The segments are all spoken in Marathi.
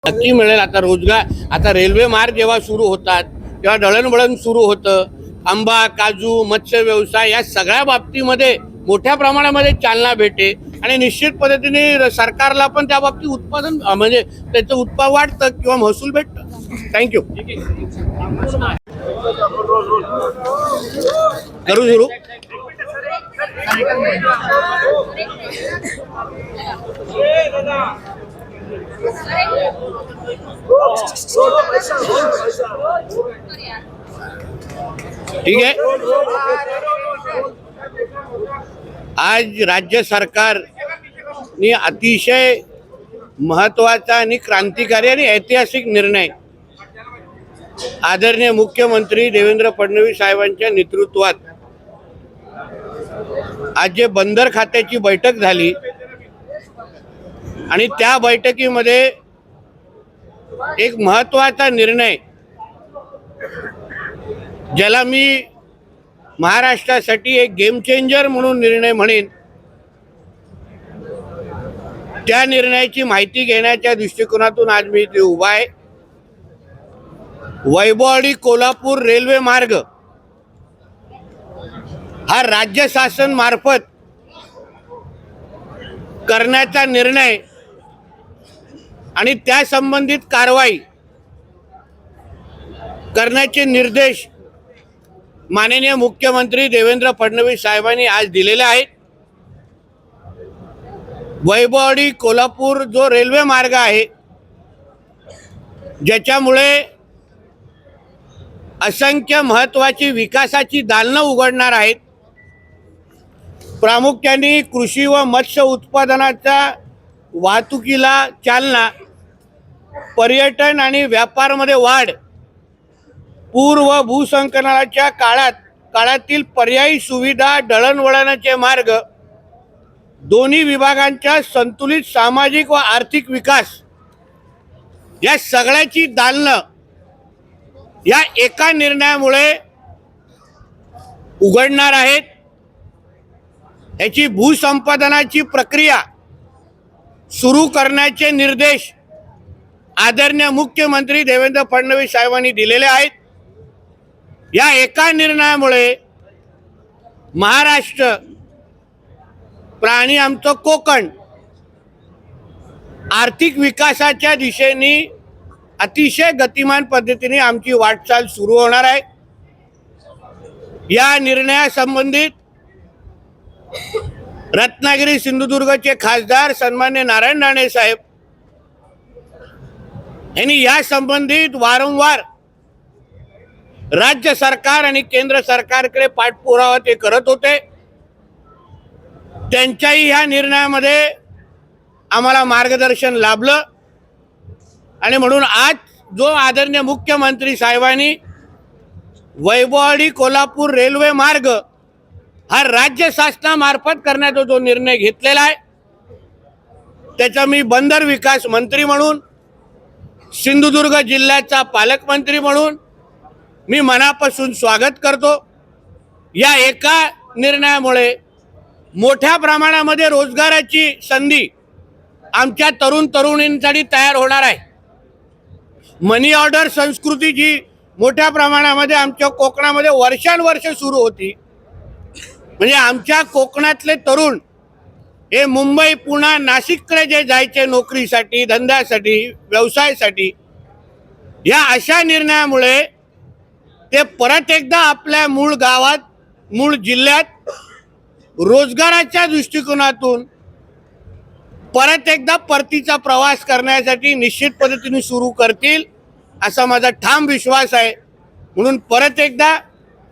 नक्की मिळेल. आता रोजगार, आता रेल्वे मार्ग जेव्हा सुरू होतात तेव्हा दळणवळण सुरू होतं. आंबा, काजू, मत्स्य व्यवसाय या सगळ्या बाबतीमध्ये मोठ्या प्रमाणामध्ये चालना भेटे आणि निश्चित पद्धतीने सरकारला पण त्या बाबतीत उत्पादन म्हणजे त्याचं उत्पादन वाढतं किंवा महसूल भेटतं. थँक्यू. करू सुरू. ठीक आहे. आज राज्य सरकारने अतिशय महत्वाचा आणि क्रांतिकारी आणि ऐतिहासिक निर्णय आदरणीय मुख्यमंत्री देवेंद्र फडणवीस साहेबांच्या नेतृत्वात आज जे बंदर खात्याची बैठक झाली आणि त्या बैठकीमध्ये एक महत्वाचा निर्णय ज्याला मी महाराष्ट्रासाठी एक गेम चेंजर म्हणून निर्णय म्हणेन, त्या निर्णयाची माहिती घेण्याच्या दृष्टिकोनातून आज मी इथे उभा आहे. वैभववाडी कोल्हापूर रेल्वे मार्ग हा राज्य शासन मार्फत करण्याचा निर्णय आणि त्या संबंधित कारवाई करण्याचे निर्देश माननीय मुख्यमंत्री देवेंद्र फडणवीस साहेबांनी आज दिलेले आहेत. वैभववाडी कोल्हापूर जो रेल्वे मार्ग आहे ज्याच्यामुळे असंख्य महत्त्वाची विकासाची दालनं उघडणार आहेत. प्रामुख्याने कृषी व मत्स्य उत्पादनाच्या वाहतुकीला चालना, पर्यटन आणि व्यापारामध्ये वाढ, पूर व भूसंकलनाच्या काळातील पर्यायी सुविधा, दळणवळणाचे मार्ग, दोन्ही विभागांच्या संतुलित सामाजिक व आर्थिक विकास या सगळ्याची दालनं या एका निर्णयामुळे उघडणार आहेत. याची भूसंपादनाची प्रक्रिया सुरू करण्याचे निर्देश आदरणीय मुख्यमंत्री देवेंद्र फडणवीस साहेबांनी दिलेले आहेत. या एका निर्णयामुळे महाराष्ट्र प्राणी आमचं कोकण आर्थिक विकासाच्या दिशेने अतिशय गतिमान पद्धतीने आमची वाटचाल सुरू होणार आहे. या निर्णयासंबंधित रत्नागिरी सिंधुदुर्गचे खासदार सन्मान्य नारायण राणे साहेब यांनी या संबंधित वारंवार राज्य सरकार आणि केंद्र सरकारकडे पाठपुरावा ते करत होते. त्यांच्याही ह्या निर्णयामध्ये आम्हाला मार्गदर्शन लाभलं आणि म्हणून आज जो आदरणीय मुख्यमंत्री साहेबांनी वैभववाडी कोल्हापूर रेल्वे मार्ग हा राज्य शासनामार्फत करण्याचा जो निर्णय घेतलेला आहे त्याचा मी बंदर विकास मंत्री म्हणून, सिंधुदुर्ग जिल्ह्याचा पालकमंत्री म्हणून मी मनापासून स्वागत करतो. या एका निर्णयामुळे मोठ्या प्रमाणामध्ये रोजगाराची संधी आमच्या तरुण तरुणींसाठी तयार होणार आहे. मनी ऑर्डर संस्कृती जी मोठ्या प्रमाणामध्ये आमच्या कोकणामध्ये वर्षानुवर्ष सुरू होती, म्हणजे आमच्या कोकणातले तरुण हे मुंबई, पुणे, नाशिककडे जे जायचे नोकरीसाठी, धंद्यासाठी, व्यवसायासाठी, या अशा निर्णयामुळे ते परत एकदा आपल्या मूळ गावात, मूळ जिल्ह्यात रोजगाराच्या दृष्टिकोनातून परत एकदा परतीचा प्रवास करण्यासाठी निश्चित पद्धतीने सुरू करतील असा माझा ठाम विश्वास आहे. म्हणून परत एकदा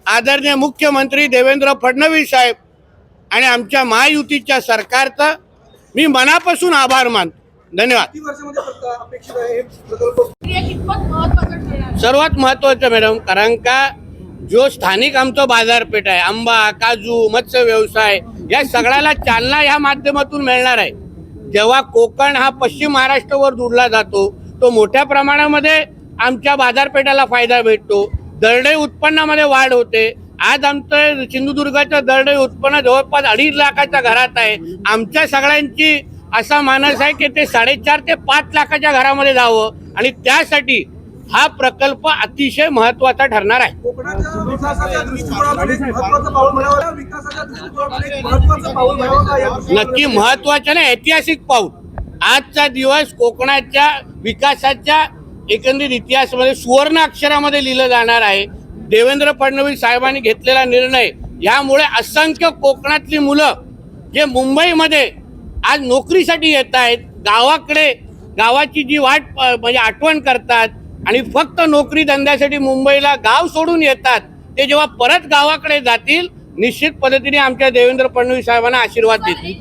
आदरणीय मुख्यमंत्री देवेंद्र फडणवीस साहेब आणि आमच्या महायुतीच्या सरकारचा मी मनापासून आभार मानतो. धन्यवाद. सर्वात महत्वाचं मॅडम, कारण का जो स्थानिक आमचं बाजारपेठ आहे, आंबा, काजू, मत्स्य व्यवसाय या सगळ्याला चालना या माध्यमातून मिळणार आहे. जेव्हा कोकण हा पश्चिम महाराष्ट्रावर जोडला जातो तो मोठ्या प्रमाणामध्ये आमच्या बाजारपेठाला फायदा भेटतो. दरडोई उत्पन्नामध्ये वाढ होते. आज आमचं सिंधुदुर्गाचं दरडोई उत्पन्न जवळपास 2.5 लाखाच्या घरात आहे. आमच्या सगळ्यांची असा मानस आहे की ते 4.5 ते 5 लाखाच्या घरामध्ये जावं आणि त्यासाठी हा प्रकल्प अतिशय महत्वाचा ठरणार आहे. नक्की महत्वाचं नाही, ऐतिहासिक पाऊल. आजचा दिवस कोकणाच्या विकासाच्या एकंदरीत इतिहासामध्ये सुवर्ण अक्षरामध्ये लिहिलं जाणार आहे. देवेंद्र फडणवीस साहेबांनी घेतलेला निर्णय यामुळे असंख्य कोकणातली मुलं जे मुंबईमध्ये आज नोकरीसाठी येत आहेत, गावाकडे गावाची जी वाट म्हणजे आठवण करतात आणि फक्त नोकरी धंद्यासाठी मुंबईला गाव सोडून येतात, ते जेव्हा परत गावाकडे जातील निश्चित पद्धतीने आमच्या देवेंद्र फडणवीस साहेबांना आशीर्वाद देतील.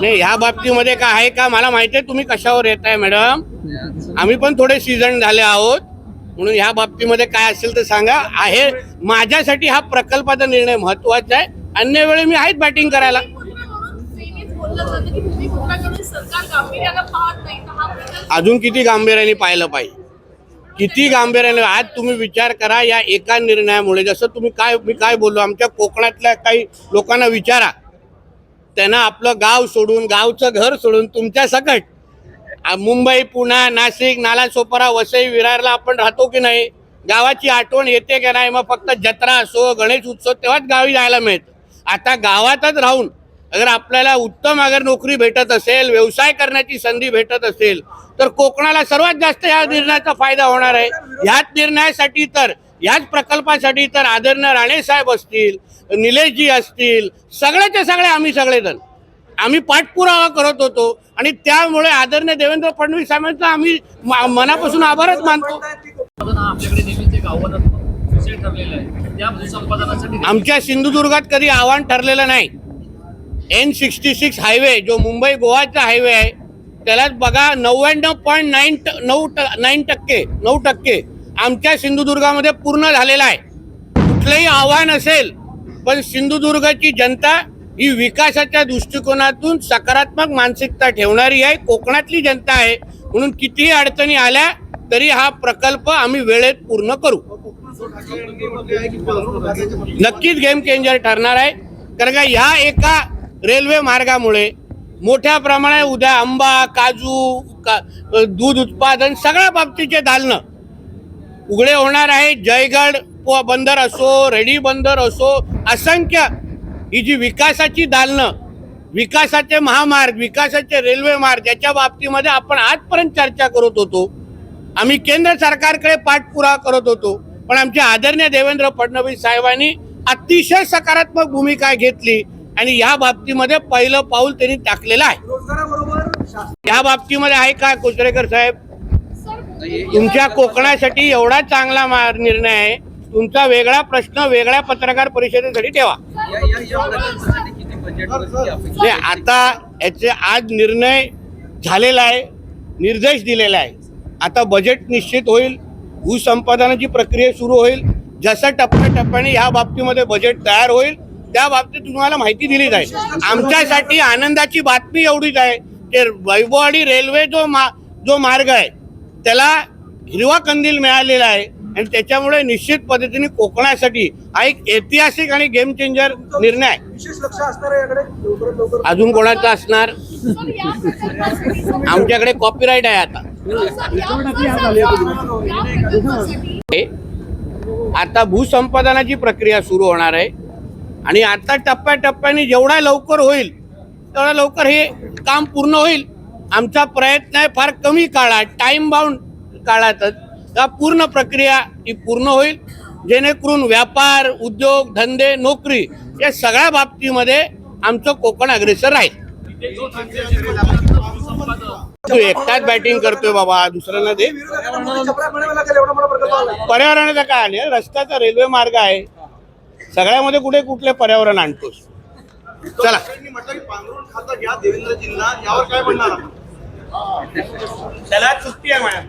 नाही, ह्या बाबतीमध्ये काय आहे का मला माहिती आहे तुम्ही कशावर येत आहे मॅडम. आम्ही पण थोडे सीझन झाले आहोत म्हणून ह्या बाबतीमध्ये काय असेल तर सांगा. आहे माझ्यासाठी हा प्रकल्पाचा निर्णय महत्वाचा आहे. अन्य वेळी मी आहेच बॅटिंग करायला. अजून किती गांभीर्याने पाहिलं पाहिजे, किती गांभीर्याने. आज तुम्ही विचार करा या एका निर्णयामुळे, जसं तुम्ही मी काय बोललो, आमच्या कोकणातल्या काही लोकांना विचारा, त्यांना आपलं गाव सोडून गावचं घर सोडून तुमच्या सकट मुंबई, पुणे, नाशिक, नालासोपारा, वसई, विरारला आपण राहतो की नाही, गावाची आठवण येते की नाही. मग फक्त जत्रा असो, गणेश उत्सव तेव्हाच गावी जायला मिळतं. आता गावातच राहून अगर आपल्याला उत्तम नोकरी भेटत असेल, व्यवसाय करण्याची संधी भेटत असेल तर कोकणाला सर्वात जास्त या निर्णयाचा फायदा होणार आहे. ह्याच निर्णयासाठी तर, याच प्रकल्पासाठी तर आदरणीय राणे साहेब असतील, निलेशजी असतील, सगळ्याचे सगळे आम्ही सगळेजण आम्ही पाठपुरावा करत होतो आणि त्यामुळे आदरणीय देवेंद्र फडणवीस साहेबांचा आम्ही मनापासून आभारच मानतो. आमच्या सिंधुदुर्गात कधी आव्हान ठरलेलं नाही. N66 हायवे जो मुंबई गोवाचा हायवे आहे त्यालाच बघा 99.9% आमच्या सिंधुदुर्गामध्ये पूर्ण झालेला आहे. कुठलंही आव्हान असेल पण सिंधुदुर्गाची जनता ही विकासाच्या दृष्टिकोनातून सकारात्मक मानसिकता ठेवणारी आहे, कोकणातली जनता आहे. म्हणून कितीही अडचणी आल्या तरी हा प्रकल्प आम्ही वेळेत पूर्ण करू. नक्कीच गेम चेंजर ठरणार आहे. कारण का ह्या एका रेल्वे मार्गामुळे मोठ्या प्रमाणात उद्या आंबा, काजू, दूध उत्पादन सगळ्या बाबतीचे दालनं उघडे होणार आहे. जयगड बंदर असो, रेडी बंदर असो, असंख्य ही जी विकासाची दालनं, विकासाचे महामार्ग, विकासाचे रेल्वे मार्ग याच्या बाबतीमध्ये आपण आजपर्यंत चर्चा करत होतो. आम्ही केंद्र सरकारकडे पाठपुरावा करत होतो. पण आमचे आदरणीय देवेंद्र फडणवीस साहेबांनी अतिशय सकारात्मक भूमिका घेतली आणि या बाबतीमध्ये पहिलं पाऊल त्यांनी टाकलेलं आहे. या बाबतीमध्ये आहे का कोचरेकर साहेब, तुमच्या कोकणासाठी एवढा चांगला निर्णय आहे, तुमचा वेगळा प्रश्न वेगळ्या पत्रकार परिषदेसाठी ठेवा. आता याचे आज निर्णय झालेला आहे, निर्देश दिलेला आहे. आता बजेट निश्चित होईल, भूसंपादनाची प्रक्रिया सुरू होईल. जसं टप्प्याटप्प्याने या बाबतीमध्ये बजेट तयार होईल त्या बाबतीत तुम्हाला माहिती दिली जाईल. आमच्यासाठी आनंदाची बातमी एवढीच आहे की वैभववाडी रेल्वे जो मार्ग आहे त्याला हिरवा कंदील मिळालेला आहे आणि त्याच्यामुळे निश्चित पद्धतीने कोकणासाठी हा एक ऐतिहासिक आणि गेम चेंजर निर्णय आहे. अजून कोणाचा असणार, आमच्याकडे कॉपीराईट आहे. आता भूसंपादनाची प्रक्रिया सुरू होणार आहे आणि आता टप्प्याटप्प्याने जेवढा लवकर होईल तेवढा लवकर हे काम पूर्ण होईल. आमचा प्रयत्न आहे फार कमी काळात, टाइम बाउंड काळातच का पूर्ण प्रक्रिया ही पूर्ण होईल, जेणेकरून व्यापार, उद्योग, धंदे, नोकरी या सगळ्या बाबतीमध्ये आमचं कोकण अग्रेसर राहील. तू एकटाच बॅटिंग करतोय बाबा, दुसऱ्यांना दे. पर्यावरणाचा काय आले, रस्त्याचा रेल्वे मार्ग आहे, सगळ्यामध्ये कुठे कुठले पर्यावरण आणतोस. चला त्याला सुट्टी आहे मॅडम.